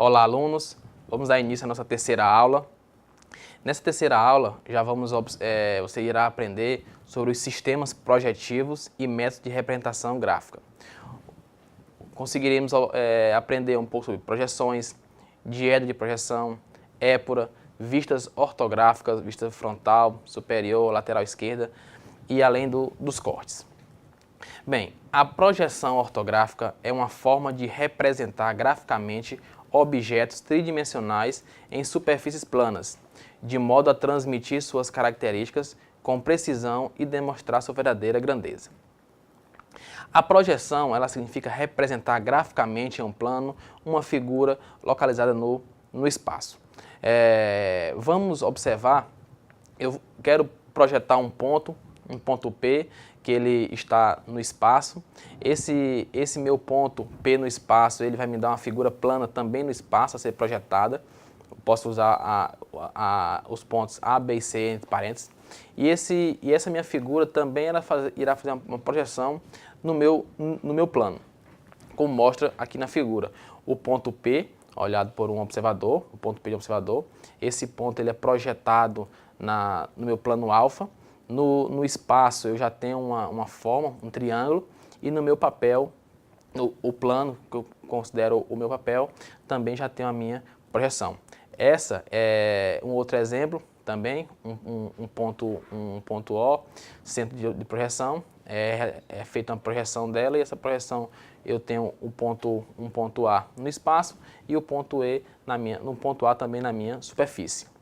Olá, alunos! Vamos dar início à nossa terceira aula. Nessa terceira aula, você irá aprender sobre os sistemas projetivos e métodos de representação gráfica. Conseguiremos aprender um pouco sobre projeções, diedro de projeção, épura, vistas ortográficas, vista frontal, superior, lateral esquerda e além dos cortes. Bem, a projeção ortográfica é uma forma de representar graficamente objetos tridimensionais em superfícies planas, de modo a transmitir suas características com precisão e demonstrar sua verdadeira grandeza. A projeção, ela significa representar graficamente em um plano uma figura localizada no espaço. Vamos observar, eu quero projetar um ponto P, que ele está no espaço. Esse meu ponto P no espaço, ele vai me dar uma figura plana também no espaço a ser projetada. Eu posso usar os pontos A, B e C entre parênteses. E essa minha figura também irá fazer uma projeção no meu plano, como mostra aqui na figura. O ponto P, olhado por um observador, o ponto P de observador, esse ponto ele é projetado no meu plano alfa. No espaço eu já tenho uma forma, um triângulo, e no meu papel, o plano que eu considero o meu papel, também já tenho a minha projeção. Essa é um outro exemplo também, um ponto O, centro de projeção, é feita uma projeção dela, e essa projeção eu tenho um ponto A no espaço e o ponto E no ponto A também na minha superfície.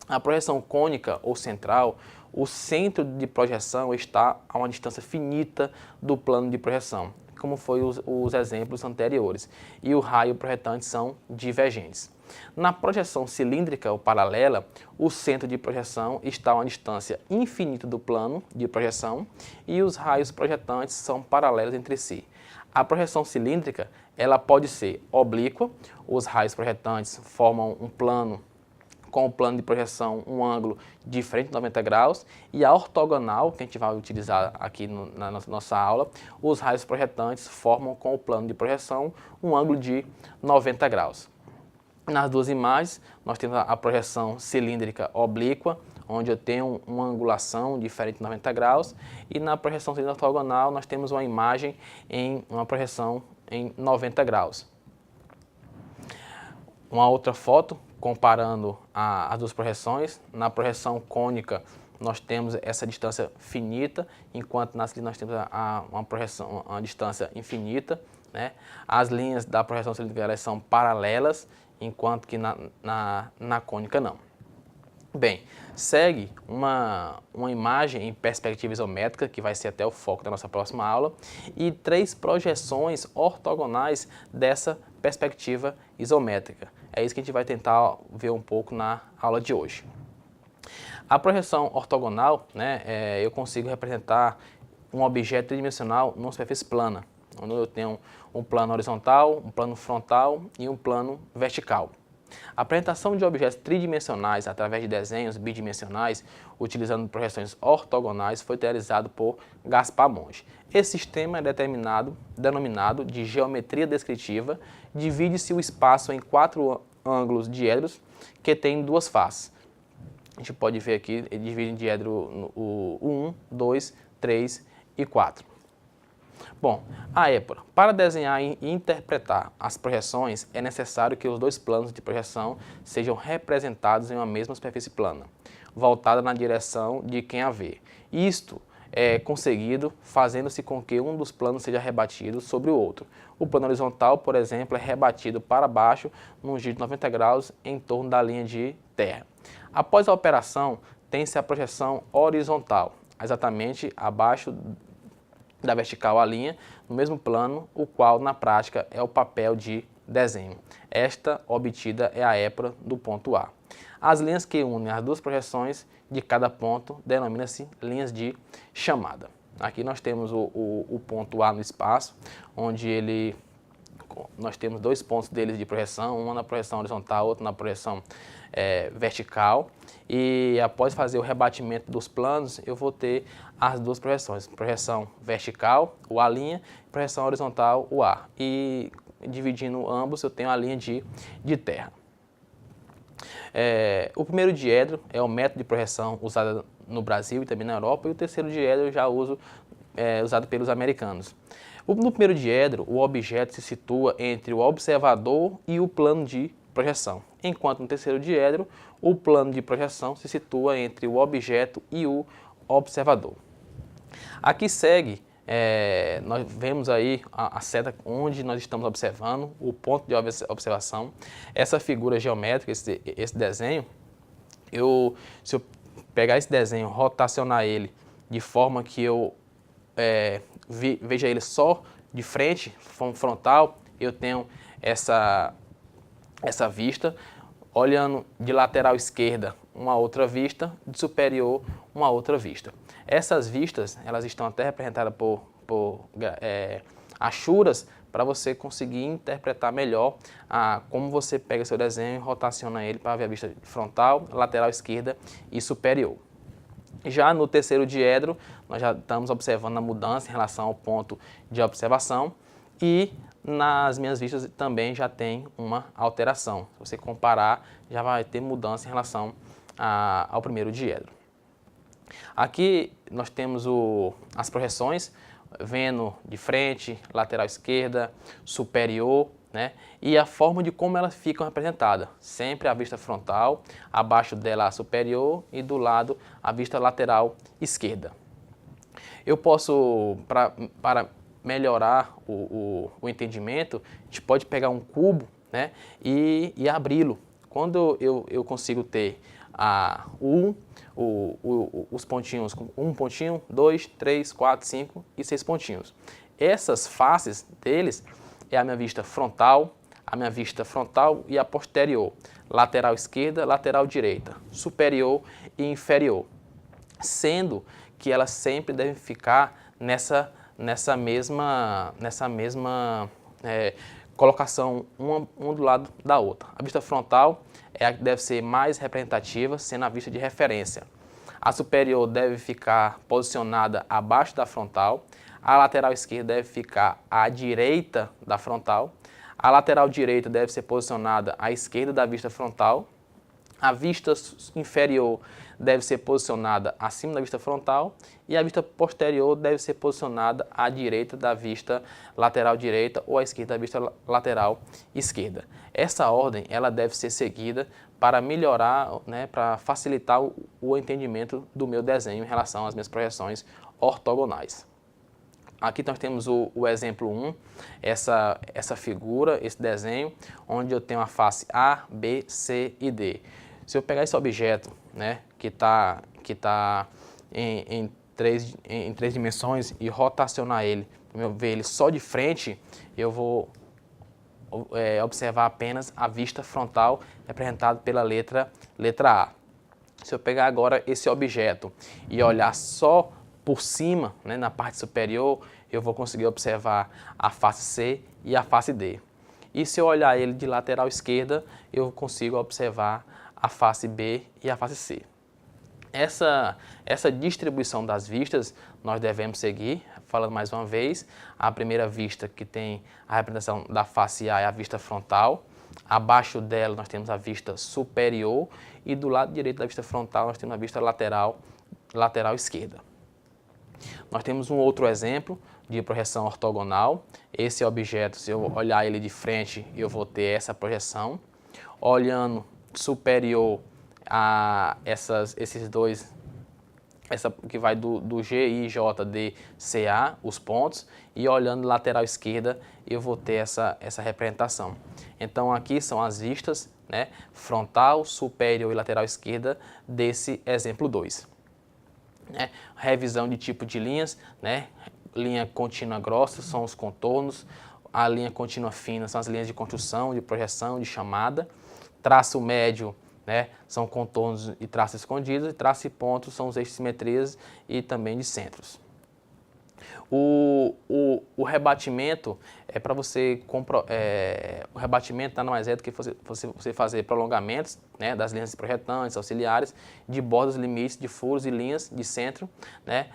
A projeção cônica ou central, o centro de projeção está a uma distância finita do plano de projeção, como foi os exemplos anteriores, e o raio projetante são divergentes. Na projeção cilíndrica ou paralela, o centro de projeção está a uma distância infinita do plano de projeção e os raios projetantes são paralelos entre si. A projeção cilíndrica, ela pode ser oblíqua, os raios projetantes formam um plano com o plano de projeção, um ângulo diferente de 90 graus, e a ortogonal, que a gente vai utilizar aqui na nossa aula, os raios projetantes formam com o plano de projeção um ângulo de 90 graus. Nas duas imagens, nós temos a projeção cilíndrica oblíqua, onde eu tenho uma angulação diferente de 90 graus, e na projeção cilíndrica ortogonal nós temos uma imagem uma projeção em 90 graus. Uma outra foto, comparando as duas projeções. Na projeção cônica nós temos essa distância finita, enquanto na cilíndrica nós temos uma distância infinita, né? As linhas da projeção cilíndrica elas são paralelas, enquanto que na cônica não. Bem, segue uma imagem em perspectiva isométrica, que vai ser até o foco da nossa próxima aula, e 3 projeções ortogonais dessa perspectiva isométrica. É isso que a gente vai tentar ver um pouco na aula de hoje. A projeção ortogonal, né, eu consigo representar um objeto tridimensional numa superfície plana, onde eu tenho um plano horizontal, um plano frontal e um plano vertical. A apresentação de objetos tridimensionais através de desenhos bidimensionais, utilizando projeções ortogonais, foi realizado por Gaspar Monge. Esse sistema é denominado de geometria descritiva. Divide-se o espaço em 4 ângulos diedros que têm 2 faces. A gente pode ver aqui, ele divide em diedro o 1, 2, 3 e 4. Bom, a épura. Para desenhar e interpretar as projeções, é necessário que os 2 planos de projeção sejam representados em uma mesma superfície plana, voltada na direção de quem a vê. Isto é conseguido fazendo-se com que um dos planos seja rebatido sobre o outro. O plano horizontal, por exemplo, é rebatido para baixo num giro de 90 graus em torno da linha de terra. Após a operação, tem-se a projeção horizontal, exatamente abaixo da vertical a linha, no mesmo plano, o qual na prática é o papel de desenho. Esta obtida é a épura do ponto A. As linhas que unem as 2 projeções de cada ponto denomina-se linhas de chamada. Aqui nós temos o ponto A no espaço, onde nós temos 2 pontos deles de projeção, uma na projeção horizontal, outra na projeção vertical, e após fazer o rebatimento dos planos, eu vou ter as 2 projeções, projeção vertical, o A', e projeção horizontal, o A. E dividindo ambos eu tenho a linha de terra. O primeiro diedro é o método de projeção usado no Brasil e também na Europa, e o terceiro diedro eu já uso usado pelos americanos. No primeiro diedro, o objeto se situa entre o observador e o plano de projeção, enquanto no terceiro diedro, o plano de projeção se situa entre o objeto e o observador. Aqui segue, nós vemos aí a seta onde nós estamos observando, o ponto de observação. Essa figura geométrica, esse desenho, se eu pegar esse desenho, rotacionar ele de forma que eu veja ele só de frente, frontal, eu tenho essa vista. Olhando de lateral esquerda, uma outra vista, de superior, uma outra vista. Essas vistas, elas estão até representadas por achuras, para você conseguir interpretar melhor como você pega seu desenho e rotaciona ele para ver a vista frontal, lateral esquerda e superior. Já no terceiro diedro, nós já estamos observando a mudança em relação ao ponto de observação, e nas minhas vistas também já tem uma alteração. Se você comparar, já vai ter mudança em relação ao primeiro diedro. Aqui nós temos as projeções, vendo de frente, lateral esquerda, superior, né? E a forma de como elas ficam representadas. Sempre a vista frontal, abaixo dela a superior e do lado a vista lateral esquerda. Eu posso, para melhorar o entendimento, a gente pode pegar um cubo, né, e abri-lo. Quando eu consigo ter os pontinhos, um pontinho, 2, 3, 4, 5 e 6 pontinhos. Essas faces deles é a minha vista frontal e a posterior, lateral esquerda, lateral direita, superior e inferior, sendo que elas sempre devem ficar nessa mesma colocação, uma do lado da outra. A vista frontal é a que deve ser mais representativa, sendo a vista de referência. A superior deve ficar posicionada abaixo da frontal, a lateral esquerda deve ficar à direita da frontal, a lateral direita deve ser posicionada à esquerda da vista frontal, a vista inferior deve ser posicionada acima da vista frontal e a vista posterior deve ser posicionada à direita da vista lateral direita ou à esquerda da vista lateral esquerda. Essa ordem ela deve ser seguida para melhorar, né, para facilitar o entendimento do meu desenho em relação às minhas projeções ortogonais. Aqui nós temos o exemplo 1, essa figura, esse desenho, onde eu tenho a face A, B, C e D. Se eu pegar esse objeto, né, que está em três dimensões e rotacionar ele, eu ver ele só de frente, eu vou observar apenas a vista frontal representada pela letra A. Se eu pegar agora esse objeto e olhar só por cima, né, na parte superior, eu vou conseguir observar a face C e a face D. E se eu olhar ele de lateral esquerda, eu consigo observar a face B e a face C. Essa distribuição das vistas nós devemos seguir, falando mais uma vez, a primeira vista que tem a representação da face A é a vista frontal, abaixo dela nós temos a vista superior e do lado direito da vista frontal nós temos a vista lateral esquerda. Nós temos um outro exemplo de projeção ortogonal. Esse objeto, se eu olhar ele de frente, eu vou ter essa projeção. Olhando superior a esses dois, essa que vai do G, I, J, D, C, A, os pontos, e olhando lateral esquerda, eu vou ter essa representação. Então aqui são as vistas, né, frontal, superior e lateral esquerda desse exemplo 2. Revisão de tipo de linhas, né? Linha contínua grossa são os contornos, a linha contínua fina são as linhas de construção, de projeção, de chamada, traço médio, né, são contornos e traços escondidos, e traço e pontos são os eixos de simetrias e também de centros. O rebatimento é para você o rebatimento nada mais é do que você fazer prolongamentos né, das linhas projetantes, auxiliares, de bordas, limites, de furos e linhas de centro, né,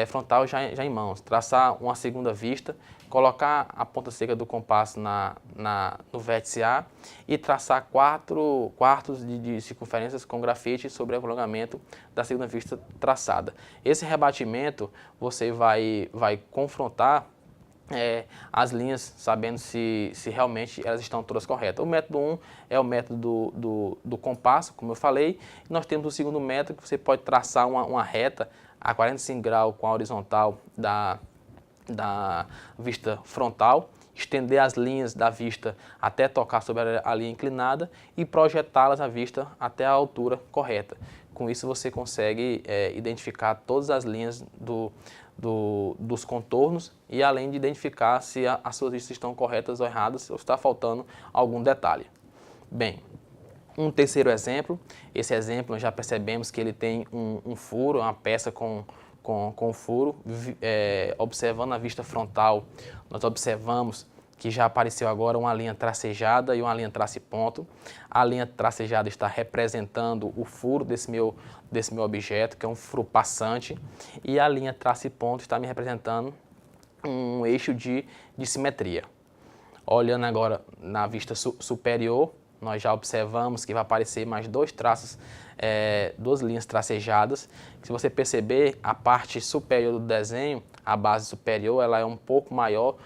frontal já em mãos. Traçar uma segunda vista, colocar a ponta seca do compasso no vértice A e traçar 4 quartos de circunferências com grafite sobre o prolongamento da segunda vista traçada. Esse rebatimento você vai confrontar as linhas, sabendo se realmente elas estão todas corretas. O método 1 é o método do compasso, como eu falei. E nós temos o segundo método, que você pode traçar uma reta a 45 graus com a horizontal da vista frontal, estender as linhas da vista até tocar sobre a linha inclinada e projetá-las à vista até a altura correta. Com isso você consegue identificar todas as linhas dos contornos e além de identificar se as suas vistas estão corretas ou erradas ou está faltando algum detalhe. Bem, um terceiro exemplo, esse exemplo nós já percebemos que ele tem um furo, uma peça com furo, observando a vista frontal, nós observamos que já apareceu agora uma linha tracejada e uma linha trace-ponto. A linha tracejada está representando o furo desse meu objeto, que é um furo passante, e a linha trace-ponto está me representando um eixo de simetria. Olhando agora na vista superior, nós já observamos que vai aparecer mais dois traços, duas linhas tracejadas. Se você perceber, a parte superior do desenho, a base superior, ela é um pouco maior,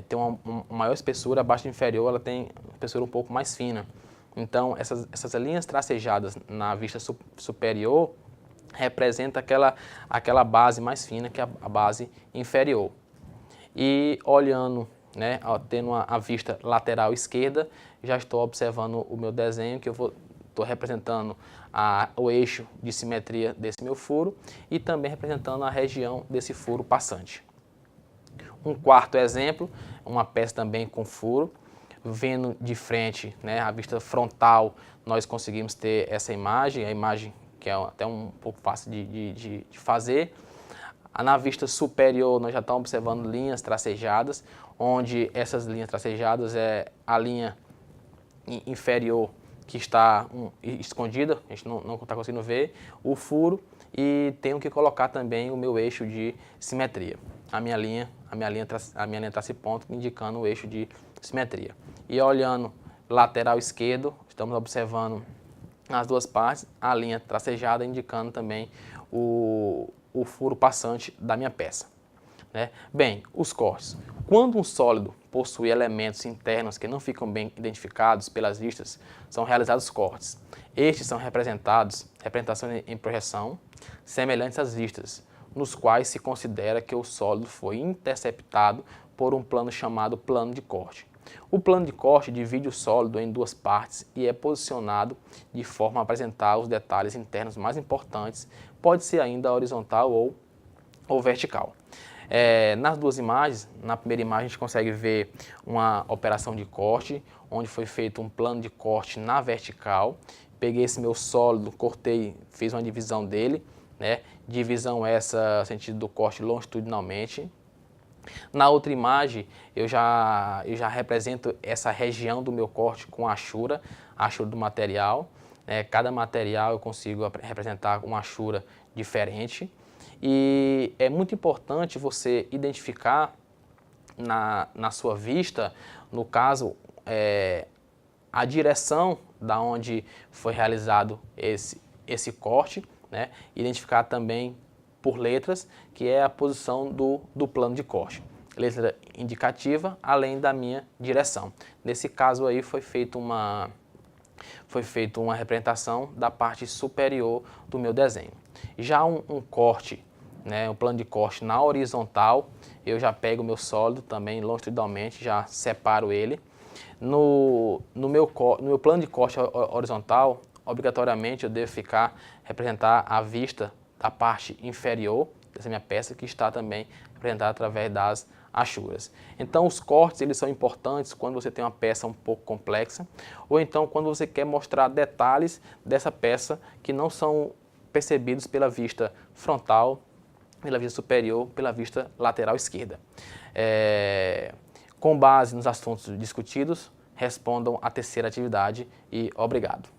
tem uma maior espessura, a base inferior ela tem uma espessura um pouco mais fina. Então, essas linhas tracejadas na vista superior representam aquela base mais fina, que é a base inferior. E olhando, né, tendo a vista lateral esquerda, já estou observando o meu desenho, que eu estou representando o eixo de simetria desse meu furo e também representando a região desse furo passante. Um quarto exemplo, uma peça também com furo, vendo de frente, né, a vista frontal, nós conseguimos ter essa imagem, a imagem que é até um pouco fácil de fazer. Na vista superior, nós já estamos observando linhas tracejadas, onde essas linhas tracejadas é a linha inferior que está escondida, a gente não está conseguindo ver, o furo, e tenho que colocar também o meu eixo de simetria, a minha linha trace-ponto, indicando o eixo de simetria. E olhando lateral esquerdo, estamos observando as duas partes, a linha tracejada indicando também o furo passante da minha peça, né? Bem, os cortes. Quando um sólido possui elementos internos que não ficam bem identificados pelas vistas, são realizados cortes. Estes são representações em projeção, semelhantes às vistas, nos quais se considera que o sólido foi interceptado por um plano chamado plano de corte. O plano de corte divide o sólido em duas partes e é posicionado de forma a apresentar os detalhes internos mais importantes, pode ser ainda horizontal ou vertical. Nas duas imagens, na primeira imagem a gente consegue ver uma operação de corte, onde foi feito um plano de corte na vertical. Peguei esse meu sólido, cortei, fiz uma divisão dele, né? Divisão essa no sentido do corte longitudinalmente. Na outra imagem, eu já represento essa região do meu corte com a achura do material. Cada material eu consigo representar uma achura diferente. E é muito importante você identificar na sua vista, no caso, a direção da onde foi realizado esse corte, né? Identificar também por letras, que é a posição do plano de corte. Letra indicativa, além da minha direção. Nesse caso aí foi feita uma representação da parte superior do meu desenho. Já um corte, né, um plano de corte na horizontal, eu já pego o meu sólido também longitudinalmente, já separo ele. No meu plano de corte horizontal, obrigatoriamente eu devo representar a vista da parte inferior dessa minha peça, que está também representada através das achuras. Então os cortes eles são importantes quando você tem uma peça um pouco complexa, ou então quando você quer mostrar detalhes dessa peça que não são percebidos pela vista frontal, pela vista superior, pela vista lateral esquerda. Com base nos assuntos discutidos, respondam à terceira atividade e obrigado.